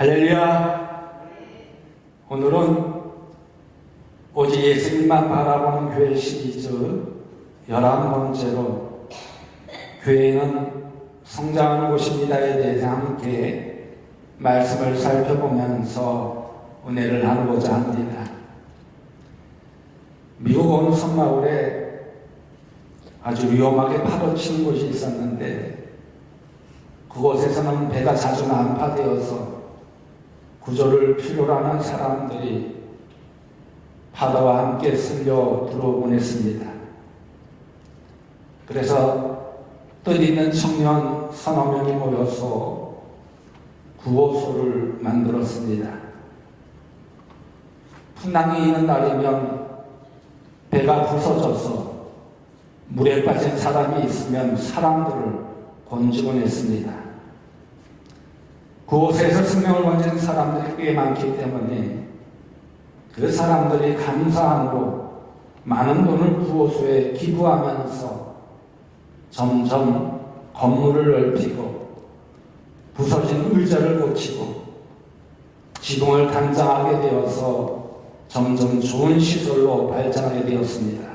할렐루야. 오늘은 오직 예수님만 바라보는 교회 시리즈 11번째로 교회는 성장하는 곳입니다에 대해서 함께 말씀을 살펴보면서 은혜를 나누고자 합니다. 미국 어느 섬마을에 아주 위험하게 파도치는 곳이 있었는데 그곳에서는 배가 자주 난파되어서 구조를 필요로 하는 사람들이 파도와 함께 쓸려 들어오곤 했습니다. 그래서 뜻있는 청년 서너 명이 모여서 구호소를 만들었습니다. 풍랑이 있는 날이면 배가 부서져서 물에 빠진 사람이 있으면 사람들을 건지곤 했습니다. 그곳에서 생명을 건진 사람들이 꽤 많기 때문에 그 사람들이 감사함으로 많은 돈을 구호소에 기부하면서 점점 건물을 넓히고 부서진 의자를 고치고 지붕을 단장하게 되어서 점점 좋은 시설로 발전하게 되었습니다.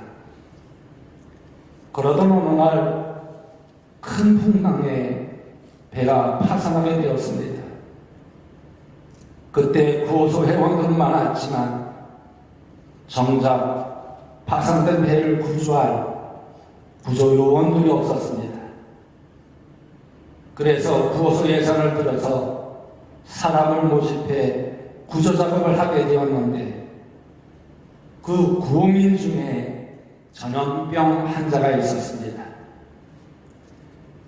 그러던 어느 날 큰 풍랑에 배가 파산하게 되었습니다. 그때 구호소 회원들은 많았지만 정작 파산된 배를 구조할 구조 요원들이 없었습니다. 그래서 구호소 예산을 들여서 사람을 모집해 구조 작업을 하게 되었는데 그 구호민 중에 전염병 환자가 있었습니다.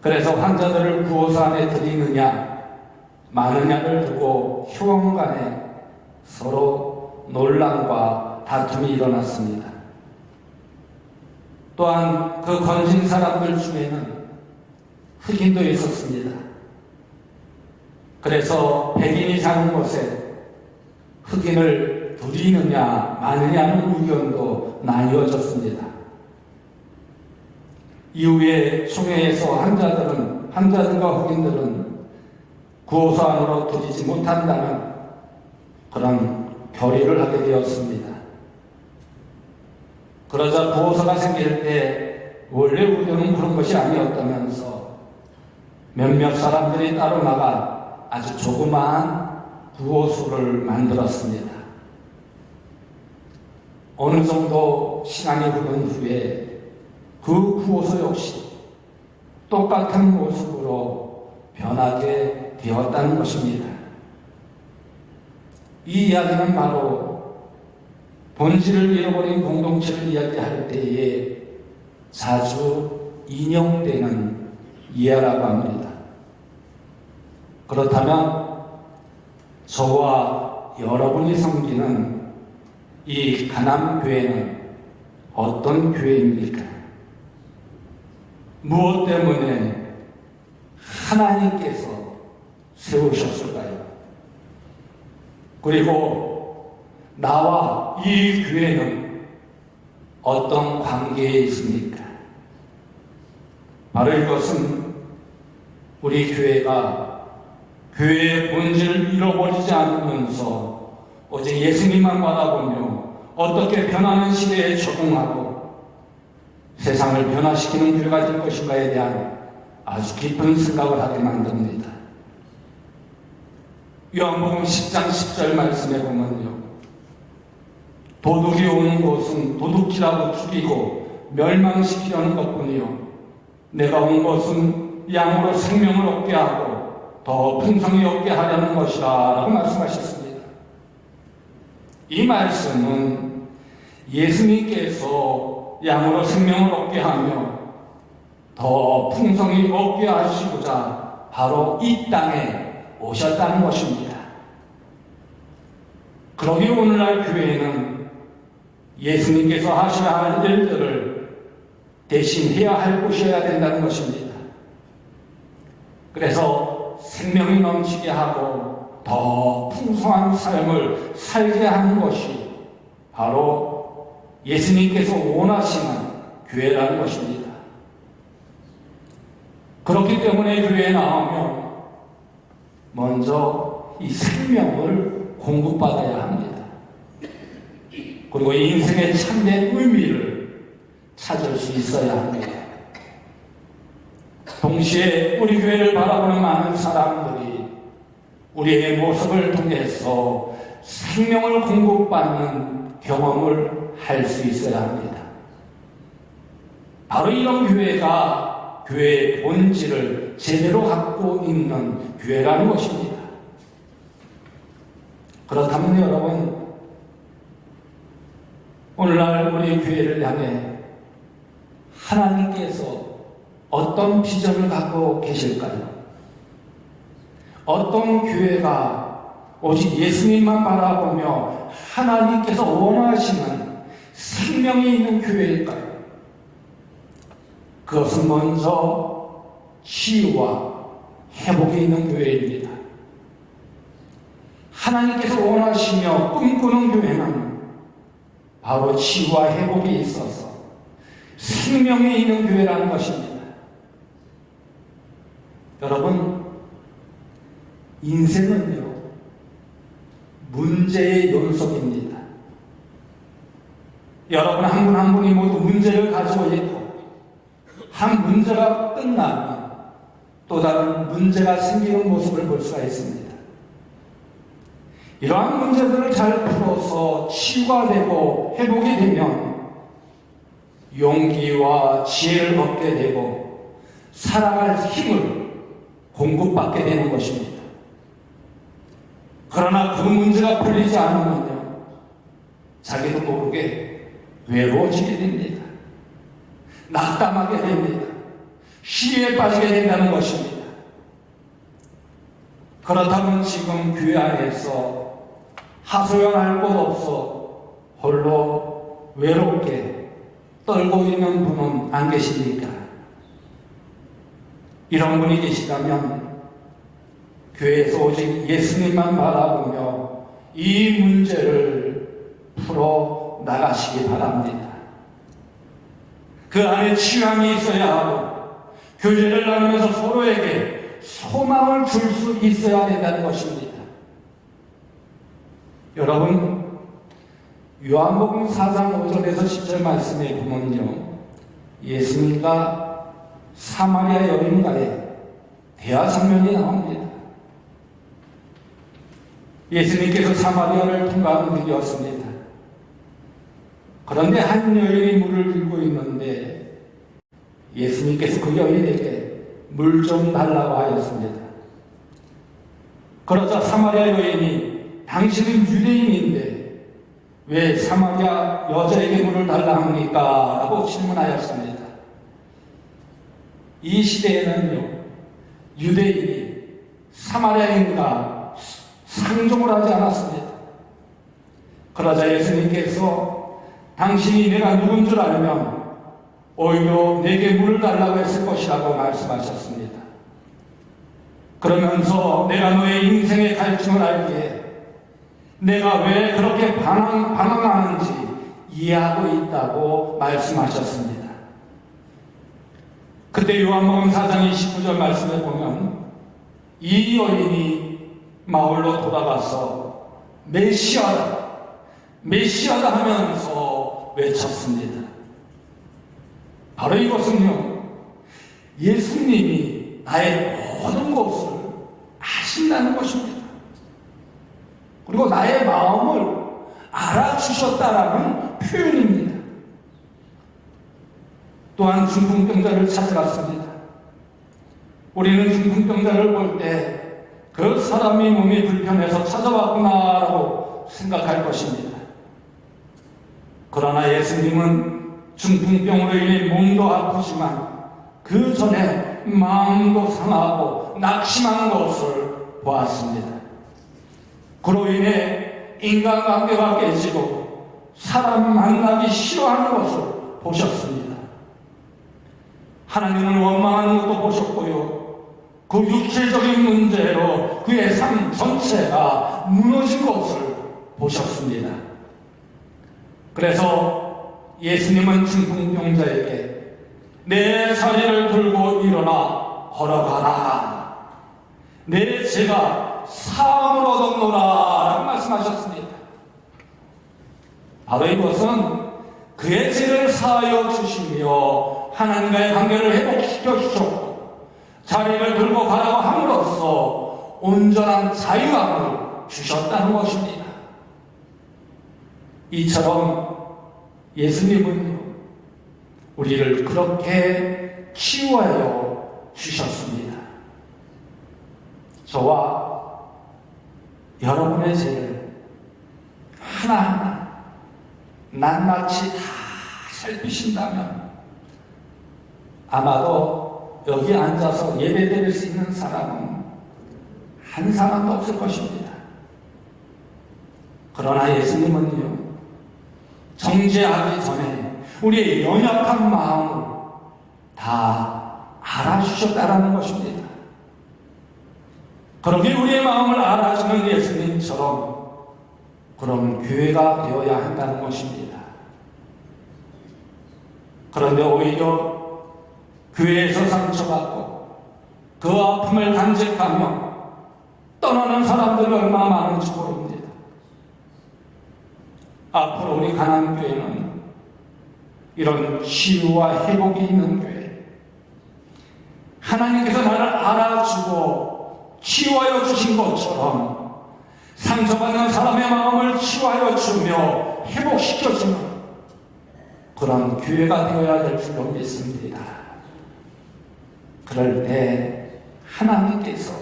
그래서 환자들을 구호소 안에 들이느냐 마느냐를 두고 효원 간에 서로 논란과 다툼이 일어났습니다. 또한 그 건진 사람들 중에는 흑인도 있었습니다. 그래서 백인이 사는 곳에 흑인을 들이느냐 마느냐는 의견도 나뉘어졌습니다. 이후에 총회에서 환자들과 흑인들은 구호소 안으로 들이지 못한다는 그런 결의를 하게 되었습니다. 그러자 구호소가 생길 때 원래 우려는 그런 것이 아니었다면서 몇몇 사람들이 따로 나가 아주 조그마한 구호소를 만들었습니다. 어느 정도 시간이 흐른 후에 그 구호소 역시 똑같은 모습으로 변하게 되었다는 것입니다. 이 이야기는 바로 본질을 잃어버린 공동체를 이야기할 때에 자주 인용되는 이야라고 합니다. 그렇다면 저와 여러분이 섬기는 이 가남교회는 어떤 교회입니까? 무엇 때문에 하나님께서 세우셨을까요? 그리고 나와 이 교회는 어떤 관계에 있습니까? 바로 이것은 우리 교회가 교회의 본질을 잃어버리지 않으면서 오직 예수님만 바라보며 어떻게 변하는 시대에 적응하고 세상을 변화시키는 교회가 될 것인가에 대한 아주 깊은 생각을 하게 만듭니다. 요한복음 10장 10절 말씀에 보면요, 도둑이 오는 곳은 도둑질하고 죽이고 멸망시키려는 것뿐이요 내가 온 것은 양으로 생명을 얻게 하고 더 풍성히 얻게 하려는 것이다 라고 말씀하셨습니다. 이 말씀은 예수님께서 양으로 생명을 얻게 하며 더 풍성히 얻게 하시고자 바로 이 땅에 오셨다는 것입니다. 그러기 오늘날 교회는 예수님께서 하셔야 할 일들을 대신 해야 할 곳이어야 된다는 것입니다. 그래서 생명이 넘치게 하고 더 풍성한 삶을 살게 하는 것이 바로 예수님께서 원하시는 교회라는 것입니다. 그렇기 때문에 교회에 나오면 먼저 이 생명을 공급받아야 합니다. 그리고 인생의 참된 의미를 찾을 수 있어야 합니다. 동시에 우리 교회를 바라보는 많은 사람들이 우리의 모습을 통해서 생명을 공급받는 경험을 할 수 있어야 합니다. 바로 이런 교회가 교회의 본질을 제대로 갖고 있는 교회라는 것입니다. 그렇다면 여러분, 오늘날 우리 교회를 향해 하나님께서 어떤 비전을 갖고 계실까요? 어떤 교회가 오직 예수님만 바라보며 하나님께서 원하시는 생명이 있는 교회일까요? 그것은 먼저 치유와 회복이 있는 교회입니다. 하나님께서 원하시며 꿈꾸는 교회는 바로 치유와 회복이 있어서 생명이 있는 교회라는 것입니다. 여러분, 인생은요, 문제의 연속입니다. 여러분 한 분 한 분이 모두 문제를 가지고 있고, 한 문제가 끝나면 또 다른 문제가 생기는 모습을 볼 수가 있습니다. 이러한 문제들을 잘 풀어서 치유가 되고 회복이 되면 용기와 지혜를 얻게 되고 살아갈 힘을 공급받게 되는 것입니다. 그러나 그 문제가 풀리지 않으면요, 자기도 모르게 외로워지게 됩니다. 낙담하게 됩니다. 시리에 빠지게 된다는 것입니다. 그렇다면 지금 교회 안에서 하소연할 곳 없어 홀로 외롭게 떨고 있는 분은 안 계십니까? 이런 분이 계시다면 교회에서 오직 예수님만 바라보며 이 문제를 풀어 나가시기 바랍니다. 그 안에 치유함이 있어야 하고 교제를 나누면서 서로에게 소망을 줄 수 있어야 된다는 것입니다. 여러분, 요한복음 4장 5절에서 10절 말씀에 보면요, 예수님과 사마리아 여인과의 대화 장면이 나옵니다. 예수님께서 사마리아를 통과하는 길이었습니다. 그런데 한 여인이 물을 들고 있는데 예수님께서 그 여인에게 물 좀 달라고 하였습니다. 그러자 사마리아 여인이 당신은 유대인인데 왜 사마리아 여자에게 물을 달라 합니까? 라고 질문하였습니다. 이 시대에는요, 유대인이 사마리아인과 상종을 하지 않았습니다. 그러자 예수님께서 당신이 내가 누군 줄 알면 오히려 내게 물을 달라고 했을 것이라고 말씀하셨습니다. 그러면서 내가 너의 인생의 갈증을 알기에 내가 왜 그렇게 반항하는지 이해하고 있다고 말씀하셨습니다. 그때 요한복음 4장 29절 말씀에 보면 이 여인이 마을로 돌아가서 메시아다, 메시아다 하면서 외쳤습니다. 바로 이것은요, 예수님이 나의 모든 것을 아신다는 것입니다. 그리고 나의 마음을 알아주셨다라는 표현입니다. 또한 중풍병자를 찾아갔습니다. 우리는 중풍병자를 볼 때 그 사람이 몸이 불편해서 찾아왔구나라고 생각할 것입니다. 그러나 예수님은 중풍병으로 인해 몸도 아프지만 그 전에 마음도 상하고 낙심한 것을 보았습니다. 그로 인해 인간관계가 깨지고 사람 만나기 싫어하는 것을 보셨습니다. 하나님을 원망하는 것도 보셨고요, 그 육체적인 문제로 그의 삶 전체가 무너진 것을 보셨습니다. 그래서 예수님은 중풍병자에게 내 자리를 들고 일어나 걸어가라, 내 죄가 사함을 얻었노라 라고 말씀하셨습니다. 바로 이것은 그의 죄를 사하여 주시며 하나님과의 관계를 회복시켜 주셨고 자리를 들고 가라고 함으로써 온전한 자유함을 주셨다는 것입니다. 이처럼 예수님은요, 우리를 그렇게 치유하여 주셨습니다. 저와 여러분의 죄를 하나하나 낱낱이 다 살피신다면 아마도 여기 앉아서 예배드릴 수 있는 사람은 한 사람도 없을 것입니다. 그러나 예수님은요, 정죄하기 전에 우리의 연약한 마음을 다 알아주셨다라는 것입니다. 그렇게 우리의 마음을 알아주는 예수님처럼 그런 교회가 되어야 한다는 것입니다. 그런데 오히려 교회에서 상처받고 그 아픔을 간직하며 떠나는 사람들이 얼마나 많은지 모릅니다. 앞으로 우리 가난교회는 이런 치유와 회복이 있는 교회, 하나님께서 나를 알아주고 치유하여 주신 것처럼 상처받는 사람의 마음을 치유하여 주며 회복시켜주는 그런 교회가 되어야 될 줄로 믿습니다. 그럴 때 하나님께서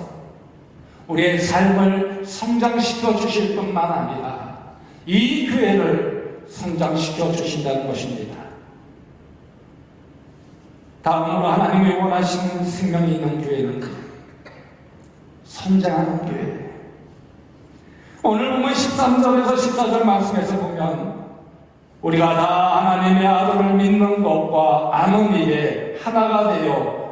우리의 삶을 성장시켜 주실 뿐만 아니라 이 교회를 성장시켜 주신다는 것입니다. 다음으로 하나님이 원하시는 생명이 있는 교회는 성장하는 교회. 오늘 보면 13절에서 14절 말씀에서 보면 우리가 다 하나님의 아들을 믿는 것과 아는 일에 하나가 되어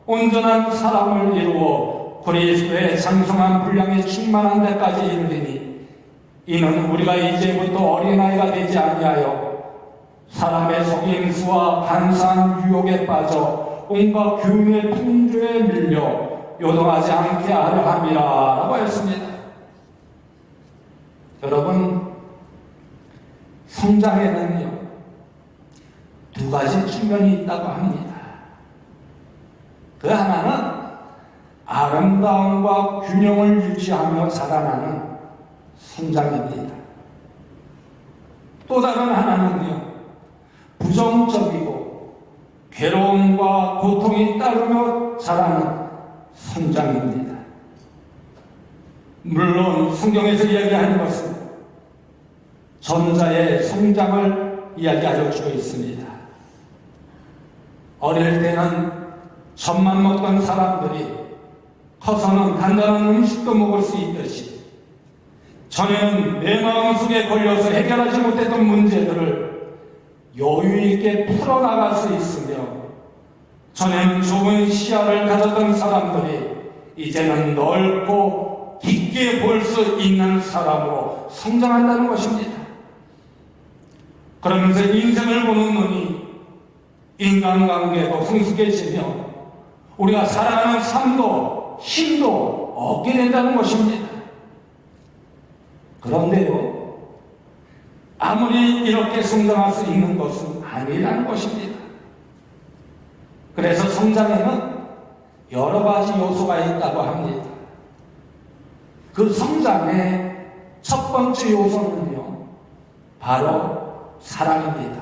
온전한 사람을 이루어 그리스도의 장성한 분량에 충만한 데까지 이르리니 이는 우리가 이제부터 어린아이가 되지 아니하여 사람의 속임수와 간사한 유혹에 빠져 온갖 교훈의 풍조에 밀려 요동하지 않게 하려 함이라 라고 했습니다. 여러분, 성장에는요, 두 가지 측면이 있다고 합니다. 그 하나는 아름다움과 균형을 유지하며 자라나는 성장입니다. 또 다른 하나는요, 부정적이고 괴로움과 고통이 따르며 자라는 성장입니다. 물론 성경에서 이야기하는 것은 전자의 성장을 이야기하여 주고 있습니다. 어릴 때는 젖만 먹던 사람들이 커서는 단단한 음식도 먹을 수 있듯이 전에는 내 마음속에 걸려서 해결하지 못했던 문제들을 여유있게 풀어나갈 수 있으며 전에는 좁은 시야를 가졌던 사람들이 이제는 넓고 깊게 볼 수 있는 사람으로 성장한다는 것입니다. 그러면서 인생을 보는 눈이 인간관계도 성숙해지며 우리가 살아가는 삶도 힘도 얻게 된다는 것입니다. 그런데요, 아무리 이렇게 성장할 수 있는 것은 아니라는 것입니다. 그래서 성장에는 여러 가지 요소가 있다고 합니다. 그 성장의 첫 번째 요소는요, 바로 사랑입니다.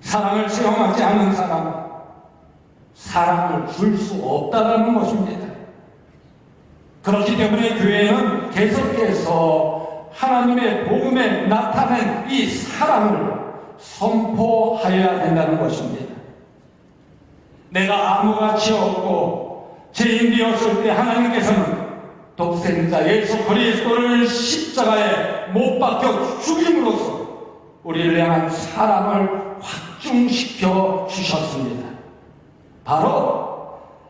사랑을 체험하지 않은 사람은 사랑을 줄 수 없다는 것입니다. 그렇기 때문에 교회는 계속해서 하나님의 복음에 나타낸 이 사랑을 선포하여야 된다는 것입니다. 내가 아무같이 없고 죄인 되었을 때 하나님께서는 독생자 예수 그리스도를 십자가에 못 박혀 죽임으로써 우리를 향한 사랑을 확증시켜 주셨습니다. 바로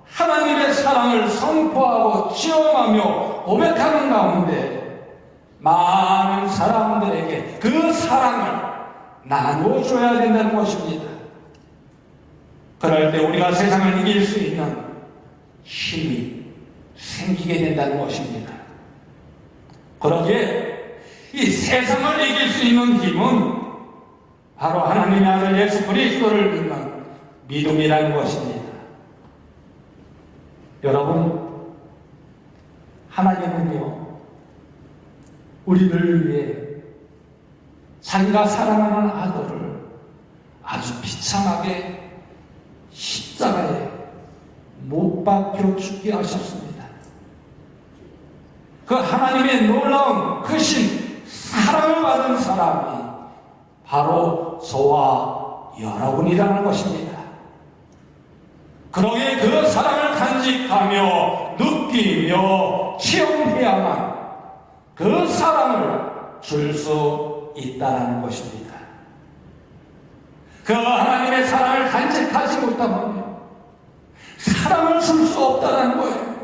하나님의 사랑을 선포하고 체험하며 고백하는 가운데 많은 사람들에게 그 사랑을 나눠줘야 된다는 것입니다. 그럴 때 우리가 세상을 이길 수 있는 힘이 생기게 된다는 것입니다. 그러기에 이 세상을 이길 수 있는 힘은 바로 하나님의 아들 예수 그리스도를 믿는 믿음이라는 것입니다. 여러분, 하나님은요, 우리를 위해 자기가 사랑하는 아들을 아주 비참하게 십자가에 못 박혀 죽게 하셨습니다. 그 하나님의 놀라운 크신 사랑을 받은 사람이 바로 저와 여러분이라는 것입니다. 그러기에 그 사랑을 간직하며 느끼며 체험해야만 그 사랑을 줄 수 있다는 것입니다. 그 하나님의 사랑을 간직하지 못하면 사랑을 줄 수 없다는 거예요.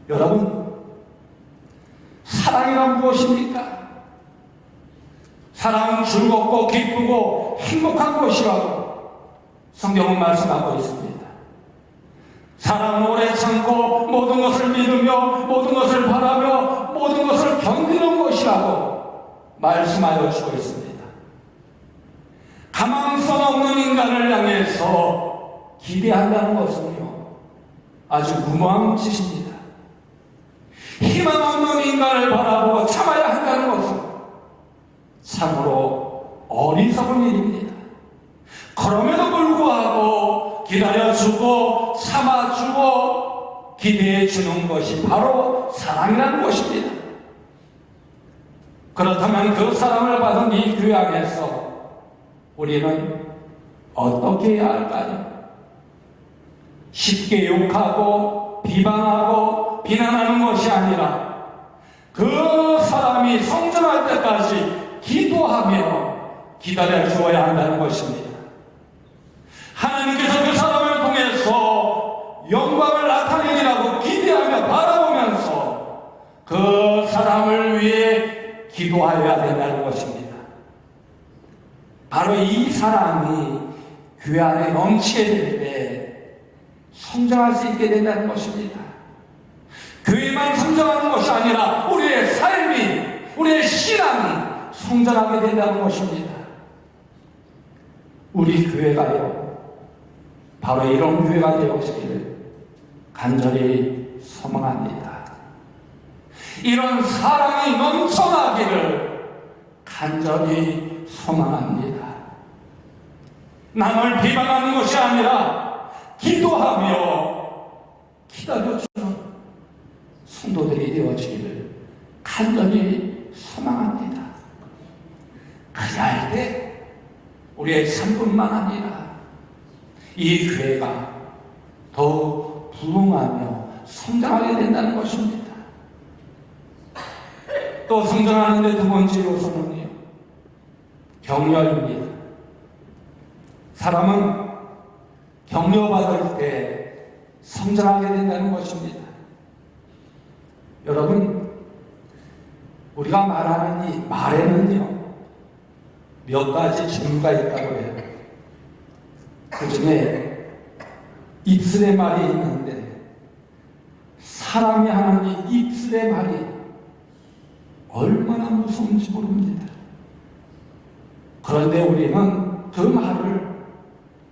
여러분, 사랑이란 무엇입니까? 사랑은 즐겁고 기쁘고 행복한 것이라고 성경은 말씀하고 있습니다. 사랑은 오래 참고 모든 것을 믿으며 모든 것을 바라며 모든 것을 견디는 것이라고 말씀하여 주고 있습니다. 가망성 없는 인간을 향해서 기대한다는 것은요, 아주 무모한 짓입니다. 희망 없는 인간을 바라보고 참아야 한다는 것은 참으로 어리석은 일입니다. 그럼에도 불구하고 기다려주고 참아주고 기대해주는 것이 바로 사랑이라는 것입니다. 그렇다면 그 사랑을 받은 이 교회 안에서 우리는 어떻게 해야 할까요? 쉽게 욕하고 비방하고 비난하는 것이 아니라 그 사람이 성장할 때까지 기도하며 기다려 주어야 한다는 것입니다. 하나님께서 그 사람을 통해서 영광을 나타내리라고 기대하며 바라보면서 그 사람을 위해 기도하여야 된다는 것입니다. 바로 이 사람이 교회 안에 넘치게 될 때 성장할 수 있게 된다는 것입니다. 교회만 성장하는 것이 아니라 우리의 삶이, 우리의 신앙이 성장하게 된다는 것입니다. 우리 교회가요, 바로 이런 교회가 되어지기를 간절히 소망합니다. 이런 사랑이 넘쳐나기를 간절히 소망합니다. 남을 비방하는 것이 아니라 기도하며 기다려주는 성도들이 되어지기를 간절히 소망합니다. 그래야 할 때 우리의 삶뿐만 아니라 이 교회가 더욱 부흥하며 성장하게 된다는 것입니다. 또 성장하는데 두 번째로서는요, 격려입니다. 사람은 격려받을 때 성장하게 된다는 것입니다. 여러분, 우리가 말하는 이 말에는요, 몇 가지 종류가 있다고 해요. 그 중에 입술의 말이 있는데, 사람이 하는 이 입술의 말이 얼마나 무서운지 모릅니다. 그런데 우리는 그 말을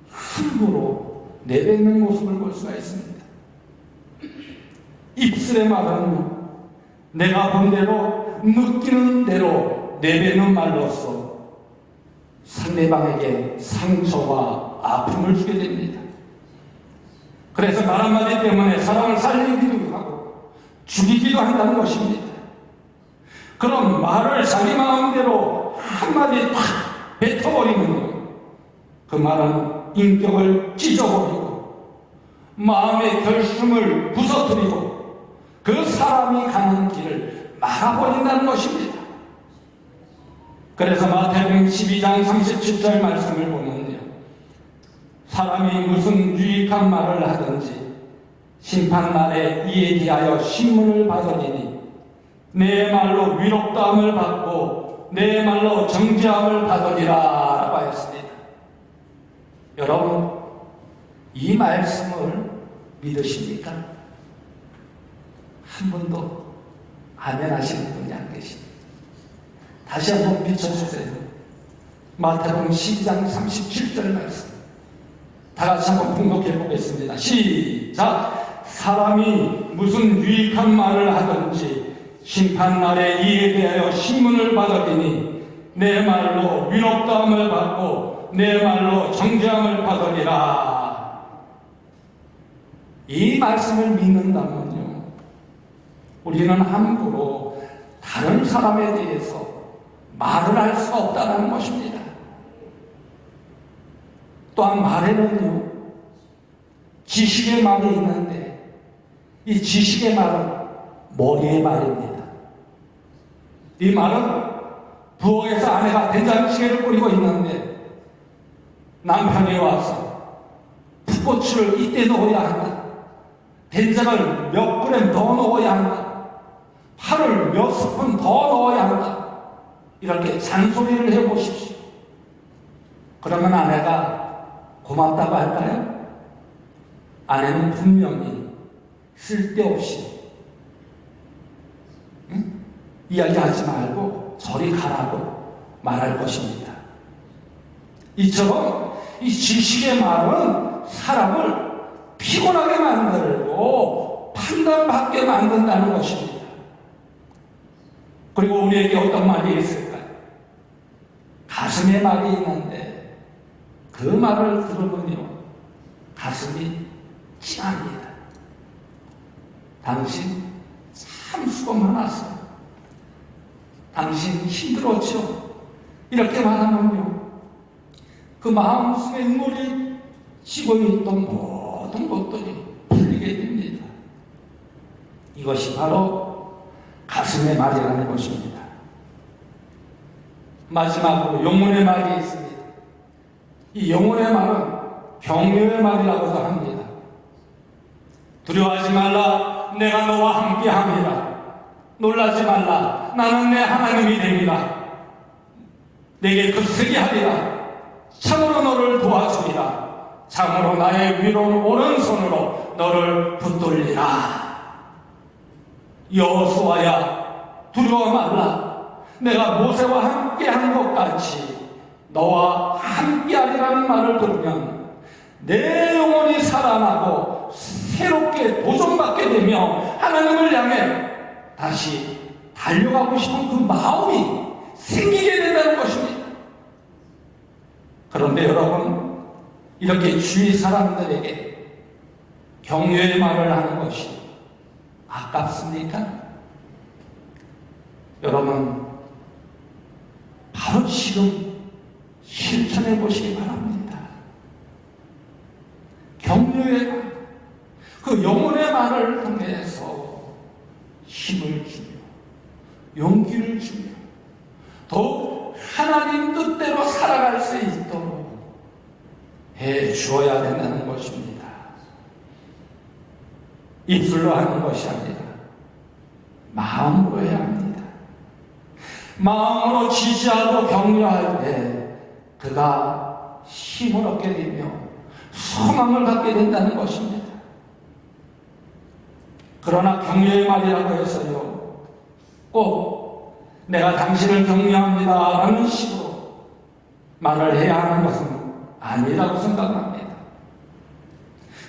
함부로 내뱉는 모습을 볼 수가 있습니다. 입술의 말은 내가 본 대로 느끼는 대로 내뱉는 말로서 상대방에게 상처와 아픔을 주게 됩니다. 그래서 말 한마디 때문에 사람을 살리기도 하고 죽이기도 한다는 것입니다. 그런 말을 자기 마음대로 한마디 탁 뱉어버리면 그 말은 인격을 찢어버리고 마음의 결심을 부서뜨리고 그 사람이 가는 길을 막아버린다는 것입니다. 그래서 마태복음 12장 37절 말씀을 보면요, 사람이 무슨 유익한 말을 하든지 심판날에 이에 대하여 신문을 받으리니 내 말로 위롭다함을 받고 내 말로 정죄함을 받으리라 라고 하였습니다. 여러분, 이 말씀을 믿으십니까? 한 분도 아멘 하시는 분이 안 계십니다. 다시 한번 비춰주세요. 마태복음 12장 37절 말씀. 다 같이 한번 공독해 보겠습니다. 시작! 사람이 무슨 유익한 말을 하든지 심판날에 이에 대하여 신문을 받으리니 내 말로 위롭다함을 받고 내 말로 정죄함을 받으리라. 이 말씀을 믿는다면요, 우리는 함부로 다른 사람에 대해서 말을 할 수가 없다는 것입니다. 또한 말에는요, 지식의 말이 있는데 이 지식의 말은 머리의 말입니다. 이 말은 부엌에서 아내가 된장찌개를 끓이고 있는데 남편이 와서 풋고추를 이때 넣어야 한다, 된장을 몇 그램 더 넣어야 한다, 파를 몇 스푼 더 넣어야 한다, 이렇게 잔소리를 해보십시오. 그러면 아내가 고맙다고 할까요? 아내는 분명히 쓸데없이 이야기하지 말고 저리 가라고 말할 것입니다. 이처럼 이 지식의 말은 사람을 피곤하게 만들고 판단받게 만든다는 것입니다. 그리고 우리에게 어떤 말이 있을까요? 가슴에 말이 있는데 그 말을 들으면요, 가슴이 찡합니다. 당신 참 수고 많았어요. 당신 힘들었죠? 이렇게 말하면요, 그 마음속에 눈물이 지고 있던 모든 것들이 풀리게 됩니다. 이것이 바로 가슴의 말이라는 것입니다. 마지막으로 영혼의 말이 있습니다. 이 영혼의 말은 격려의 말이라고도 합니다. 두려워하지 말라, 내가 너와 함께함이라. 놀라지 말라, 나는 내 하나님이 됩니다. 내게 급세게 하리라. 참으로 너를 도와주리라. 참으로 나의 위로운 오른손으로 너를 붙들리라. 여호수아야, 두려워 말라. 내가 모세와 함께한 것 같이 너와 함께하리라는 말을 들으면 내 영혼이 살아나고 새롭게 도전받게 되며 하나님을 향해 다시 달려가고 싶은 그 마음이 생기게 된다는 것입니다. 그런데 여러분, 이렇게 주위 사람들에게 격려의 말을 하는 것이 아깝습니까? 여러분, 바로 지금 실천해 보시기 바랍니다. 격려의 말, 그 영혼의 말을 통해서 힘을 주며 용기를 주며 더욱 하나님 뜻대로 살아갈 수 있도록 해 주어야 된다는 것입니다. 입술로 하는 것이 아니라 마음으로 해야 합니다. 마음으로 지지하고 격려할 때 그가 힘을 얻게 되며 소망을 갖게 된다는 것입니다. 그러나 격려의 말이라고 해서요, 꼭 내가 당신을 격려합니다 라는 식으로 말을 해야 하는 것은 아니라고 생각합니다.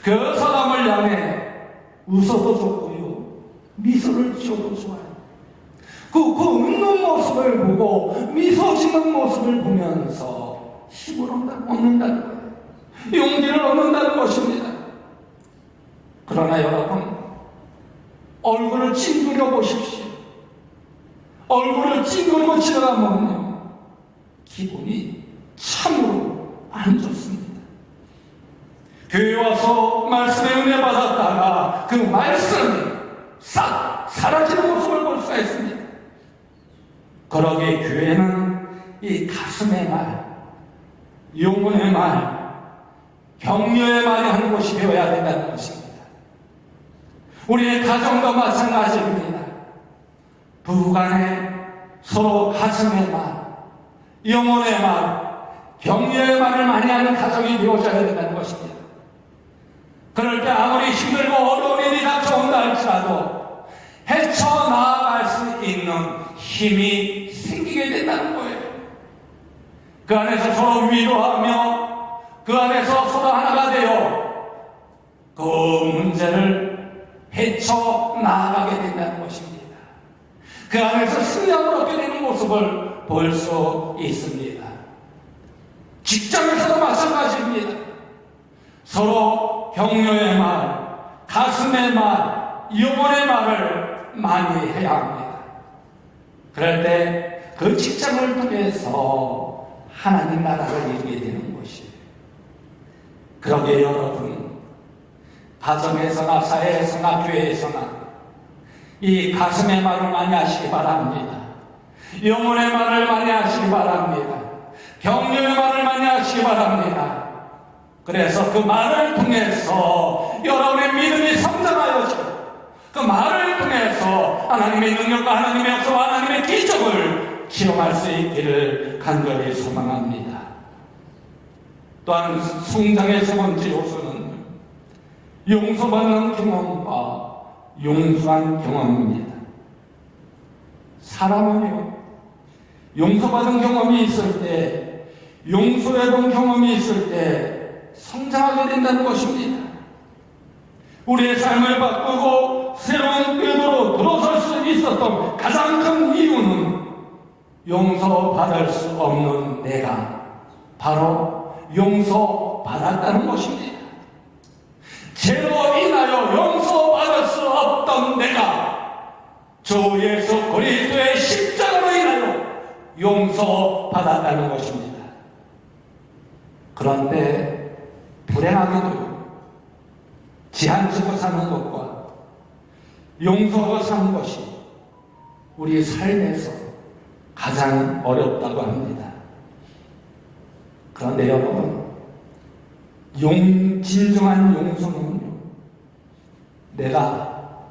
그 사람을 향해 웃어도 좋고요, 미소를 지어도 좋아요. 그 웃는 모습을 보고 미소 짓는 모습을 보면서 힘을 얻는다는 거예요. 용기를 얻는다는 것입니다. 그러나 여러분, 얼굴을 찡그려 보십시오. 얼굴을 찡그리고 지나가면요, 기분이 참으로 안 좋습니다. 교회 와서 말씀의 은혜 받았다가 그 말씀이 싹 사라지는 모습을 볼 수가 있습니다. 그러기에 교회는 이 가슴의 말, 영혼의 말, 격려의 말이 하는 것이 되어야 된다는 것입니다. 우리의 가정도 마찬가지입니다. 부부간에 서로 가슴의 말, 영혼의 말, 격려의 말을 많이 하는 가정이 되어져야 된다는 것입니다. 그럴 때 아무리 힘들고 어려운 일이 닥쳐온다 할지라도 헤쳐나갈 수 있는 힘이 생기게 된다는 거예요. 그 안에서 서로 위로하며 그 안에서 서로 하나가 되어 그 문제를 헤쳐나가게 된다는 것입니다. 그 안에서 승리함을 얻게 되는 모습을 볼 수 있습니다. 직장에서도 마찬가지입니다. 서로 격려의 말, 가슴의 말, 영혼의 말을 많이 해야 합니다. 그럴 때 그 직장을 통해서 하나님 나라를 이루게 되는 것이에요. 그러게 여러분, 가정에서나 사회에서나 교회에서나 이 가슴의 말을 많이 하시기 바랍니다. 영혼의 말을 많이 하시기 바랍니다. 격려의 말을 많이 하시기 바랍니다. 그래서 그 말을 통해서 여러분의 믿음이 성장하여지고 그 말을 통해서 하나님의 능력과 하나님의 역사와 하나님의 기적을 체험할 수 있기를 간절히 소망합니다. 또한 성장의 세 번째 요소는 용서받는 경험과 용서한 경험입니다. 사람은요, 용서받은 경험이 있을 때, 용서해본 경험이 있을 때 성장하게 된다는 것입니다. 우리의 삶을 바꾸고 새로운 궤도로 들어설 수 있었던 가장 큰 이유는 용서받을 수 없는 내가 바로 용서받았다는 것입니다. 죄로 인하여 용서받을 수 없던 내가 주 예수 그리스도의 십자가로 인하여 용서받았다는 것입니다. 그런데 불행하게도 제한지고 사는 것과 용서하고 사는 것이 우리 삶에서 가장 어렵다고 합니다. 그런데 여러분, 진정한 용서는요, 내가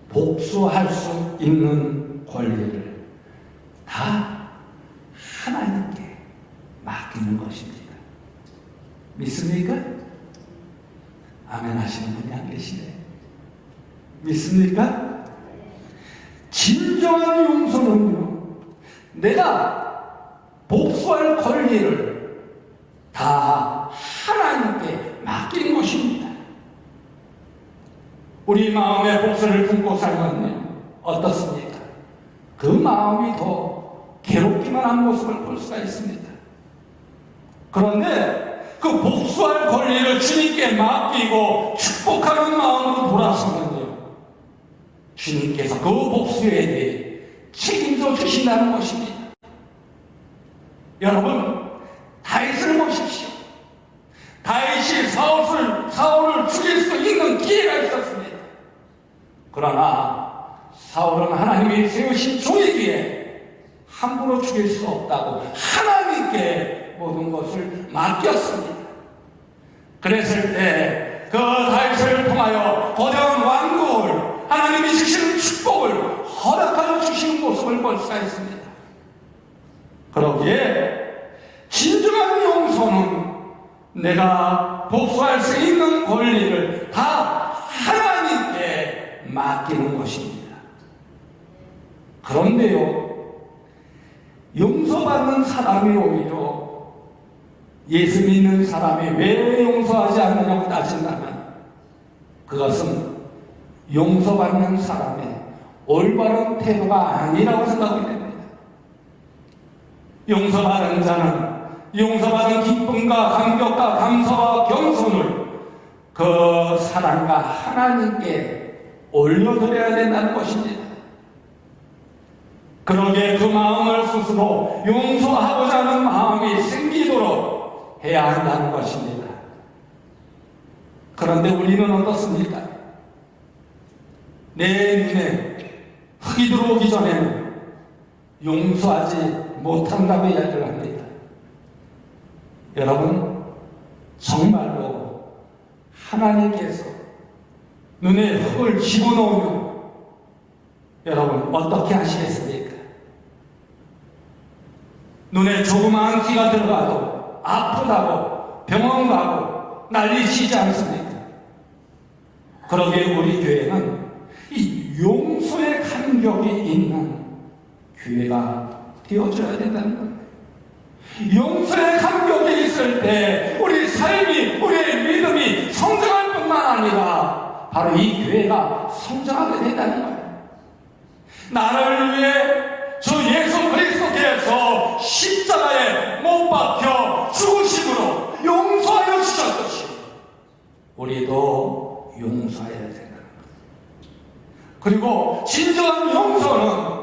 복수할 수 있는 권리를 다 하나님께 맡기는 것입니다. 믿습니까? 아멘 하시는 분이 안 계시네. 믿습니까? 진정한 용서는요, 내가 복수할 권리를 다 하나님께 맡기는 것입니다. 우리 마음에 복수를 품고 살면요, 어떻습니까? 그 마음이 더 괴롭기만 한 모습을 볼 수가 있습니다. 그런데 그 복수할 권리를 주님께 맡기고 축복하는 마음으로 돌아서면요, 주님께서 그 복수에 대해 책임져 주신다는 것입니다. 여러분, 다윗을 보십시오. 다윗이 사울을 죽일 수 있는 기회가 있었습니다. 그러나 사울은 하나님이 세우신 종이기에 함부로 죽일 수 없다고 하나님께 모든 것을 맡겼습니다. 그랬을 때 그 다윗을 통하여 거대한 왕국을 하나님이 주시는 축복을 허락하여 주시는 모습을 볼 수가 있습니다. 그러기에 진정한 용서는 내가 복수할 수 있는 권리를 다 하나님께 맡기는 것입니다. 그런데요, 용서받는 사람이 오히려 예수 믿는 사람이 왜 용서하지 않느냐고 따진다면 그것은 용서받는 사람의 올바른 태도가 아니라고 생각이 됩니다. 용서받은 자는 용서받은 기쁨과 감격과 감사와 겸손을 그 사랑과 하나님께 올려드려야 된다는 것입니다. 그러기에 그 마음을 스스로 용서하고자 하는 마음이 생기도록 해야 한다는 것입니다. 그런데 우리는 어떻습니까? 내 눈에 흙이 들어오기 전에는 용서하지 못한다고 이야기를 합니다. 여러분, 정말로 하나님께서 눈에 흙을 집어넣으면 여러분 어떻게 하시겠습니까? 눈에 조그마한 티가 들어가도 아프다고 병원 가고 난리치지 않습니까? 그러기에 우리 교회는 이 용서의 감격이 있는 교회가 되어줘야 된다는 거예요. 용서의 감격이 있을 때 우리 삶이, 우리의 믿음이 성장할 뿐만 아니라 바로 이 교회가 성장하게 된다는 거예요. 나를 위해 주 예수 그리스도께서 십자가에 못 박혀 죽으심으로 용서하여 주셨듯이 우리도 용서해야 된다는 거예요. 그리고 진정한 용서는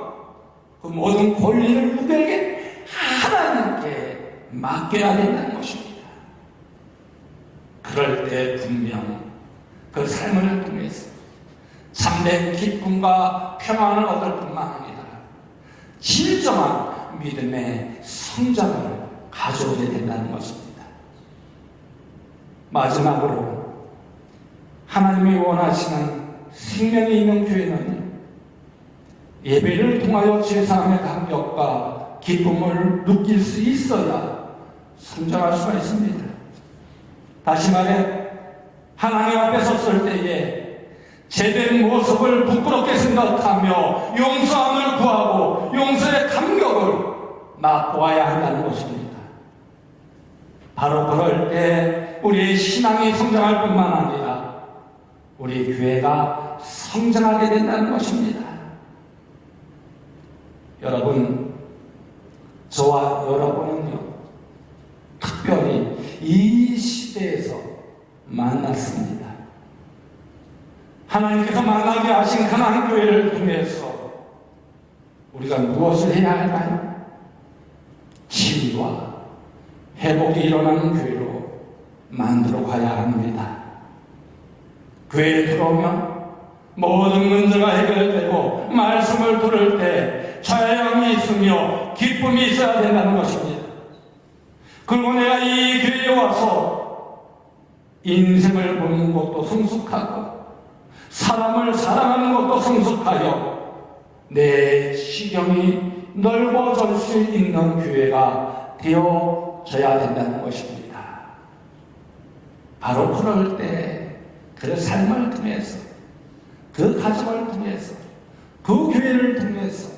그 모든 권리를 누구에게? 하나님께 맡겨야 된다는 것입니다. 그럴 때 분명 그 삶을 통해서 참된 기쁨과 평안을 얻을 뿐만 아니라 진정한 믿음의 성장을 가져오게 된다는 것입니다. 마지막으로 하나님이 원하시는 생명이 있는 교회는 예배를 통하여 제사함의 감격과 기쁨을 느낄 수 있어야 성장할 수가 있습니다. 다시 말해 하나님 앞에 섰을 때에 제된 모습을 부끄럽게 생각하며 용서함을 구하고 용서의 감격을 맛보아야 한다는 것입니다. 바로 그럴 때 우리의 신앙이 성장할 뿐만 아니라 우리 교회가 성장하게 된다는 것입니다. 여러분, 저와 여러분은요, 특별히 이 시대에서 만났습니다. 하나님께서 만나게 하신 하나님 교회를 통해서 우리가 무엇을 해야 할까요? 치유와 회복이 일어나는 교회로 만들어 가야 합니다. 교회에 들어오면 모든 문제가 해결되고 말씀을 들을 때 자양이 있으며 기쁨이 있어야 된다는 것입니다. 그리고 내가 이 교회에 와서 인생을 보는 것도 성숙하고 사람을 사랑하는 것도 성숙하여 내 시경이 넓어질 수 있는 교회가 되어져야 된다는 것입니다. 바로 그럴 때 그 삶을 통해서, 그 가정을 통해서, 그 교회를 통해서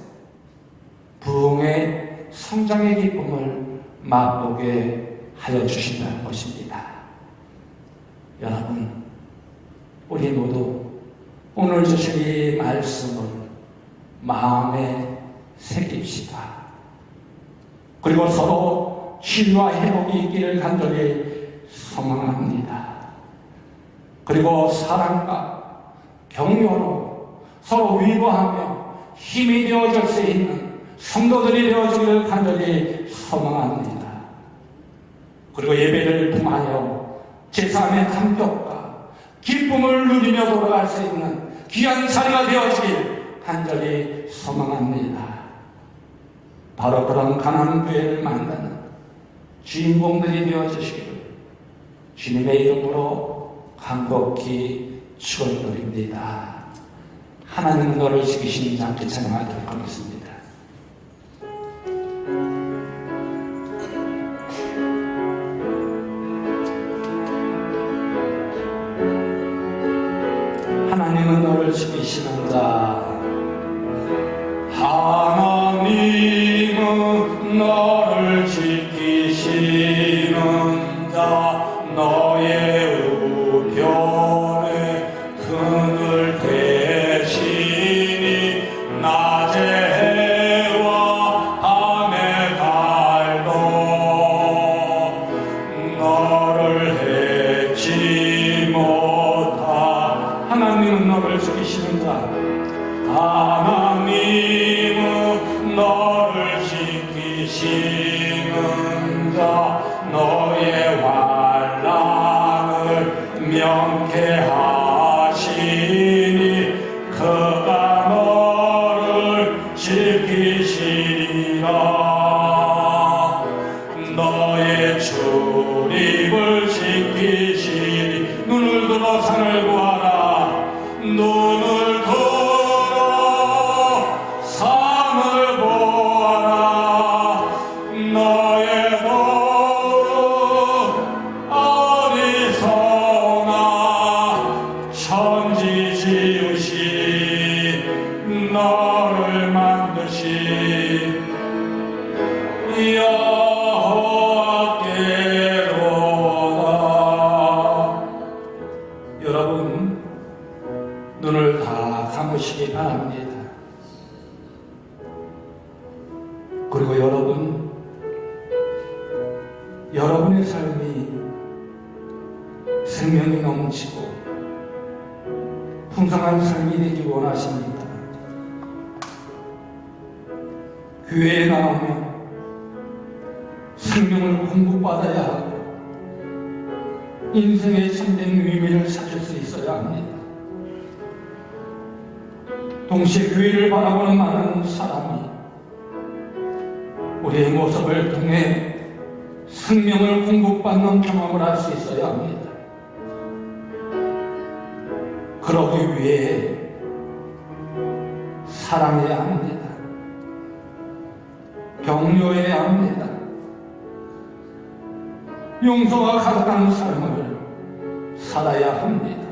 부흥의 성장의 기쁨을 맛보게 하여 주신다는 것입니다. 여러분, 우리 모두 오늘 주신 이 말씀을 마음에 새깁시다. 그리고 서로 치유와 회복이 있기를 간절히 소망합니다. 그리고 사랑과 격려로 서로 위로하며 힘이 되어질 수 있는 성도들이 되어지기를 간절히 소망합니다. 그리고 예배를 통하여 제3의 감격과 기쁨을 누리며 돌아갈 수 있는 귀한 자리가 되어지길 간절히 소망합니다. 바로 그런 가나안 교회를 만나는 주인공들이 되어주시기를 주님의 이름으로 간곡히 축원드립니다. 하나님은 너를 지키시는 자께 찬양하도록 하겠습니다. 하나님은 너를 지키시는 자, 하나님은 너를 지키시는 자, 너의 우편에 그늘 대시니 낮의 해와 밤의 달도 너를 해치 못하. 하나님은 너를 지키시는 자, 하나님은 너를 지키시는 자, 너의 환난을 명쾌하시니 그가 너를 지키시리라. 너의 출입을 지키시니 눈을 들어 산을 구하라. 눈을 들어 산을 보아라. 너의 노릇 어리석나 천지 지으신 너를 눈을 다 감으시기 바랍니다. 그리고 여러분의 삶이 생명이 넘치고 풍성한 삶이 되기 원하십니다. 교회에 나오면 생명을 공급받아야 하고 인생의 참된 의미를 찾을 수 있어야 합니다. 동시에 교회를 바라보는 많은 사람이 우리의 모습을 통해 생명을 공급받는 경험을 할 수 있어야 합니다. 그러기 위해 사랑해야 합니다. 격려해야 합니다. 용서와 가득한 삶을 살아야 합니다.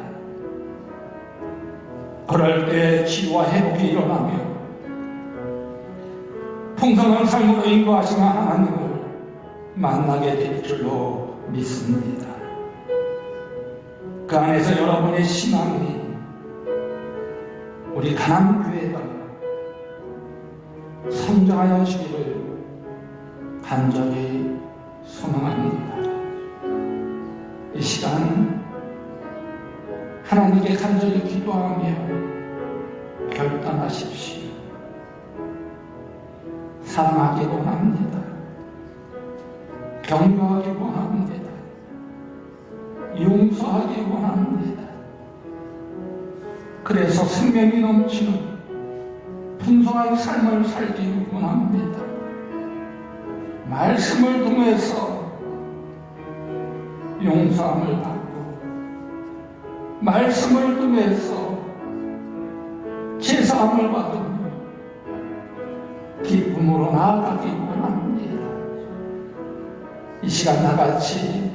그럴 때 치유와 회복이 일어나며 풍성한 삶으로 인도하시는 하나님을 만나게 될 줄로 믿습니다. 그 안에서 여러분의 신앙이 우리 가남교회가 성장하여 주기를 간절히 소망합니다. 이 시간 하나님께 간절히 기도하며 결단하십시오. 사랑하기 원합니다. 격려하기 원합니다. 용서하기 원합니다. 그래서 생명이 넘치는 풍성한 삶을 살기 원합니다. 말씀을 통해서 용서함을 받고 말씀을 통해서 제사함을 받으며 기쁨으로 나아가기 원합니다. 이 시간 다같이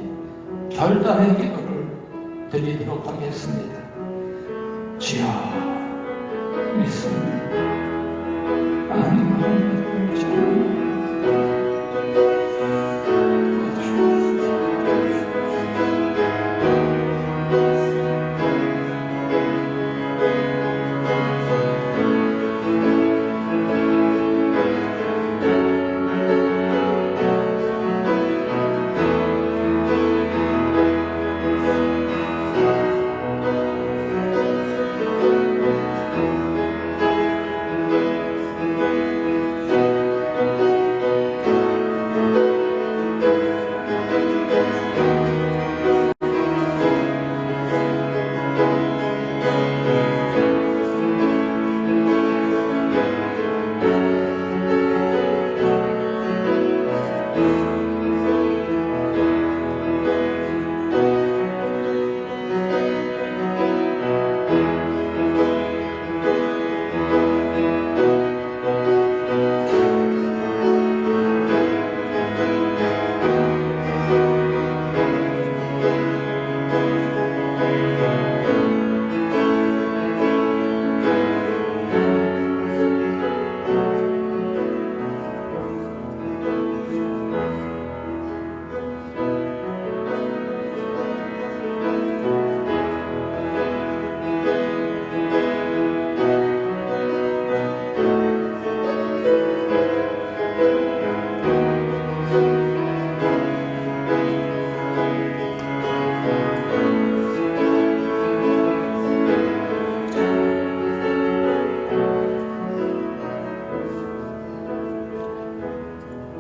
결단의 기도를 드리도록 하겠습니다. 주여 믿습니다. 하나님을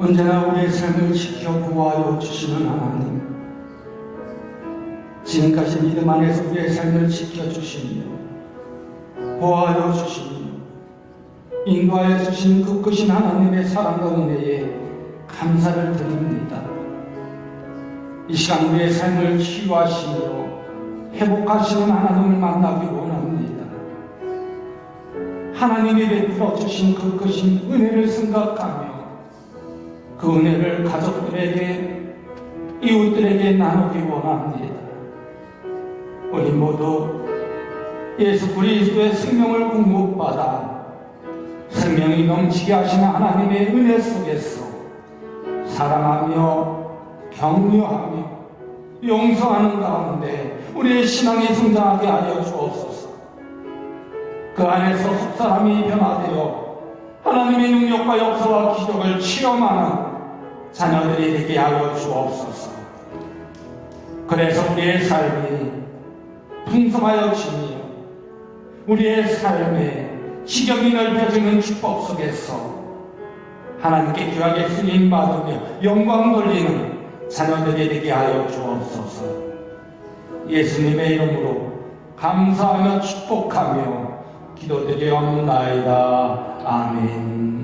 언제나 우리의 삶을 지켜 보호하여 주시는 하나님, 지금까지 믿음 안에서 우리의 삶을 지켜주시며 보호하여 주시며 인도하여 주신 그 크신 하나님의 사랑과 은혜에 감사를 드립니다. 이 시간 우리의 삶을 치유하시며 회복하시는 하나님을 만나기 원합니다. 하나님이 베풀어 주신 그 크신 은혜를 생각하며 그 은혜를 가족들에게, 이웃들에게 나누기 원합니다. 우리 모두 예수 그리스도의 생명을 공급받아 생명이 넘치게 하시는 하나님의 은혜 속에서 사랑하며 격려하며 용서하는 가운데 우리의 신앙이 성장하게 하여 주옵소서. 그 안에서 속사람이 변화되어 하나님의 능력과 역사와 기적을 체험하는 자녀들이 되게 하여 주옵소서. 그래서 우리의 삶이 풍성하여지며 우리의 삶에 지경이 넓혀지는 축복 속에서 하나님께 귀하게 쓰임받으며 영광 돌리는 자녀들이 되게 하여 주옵소서. 예수님의 이름으로 감사하며 축복하며 기도드리옵나이다. 아멘.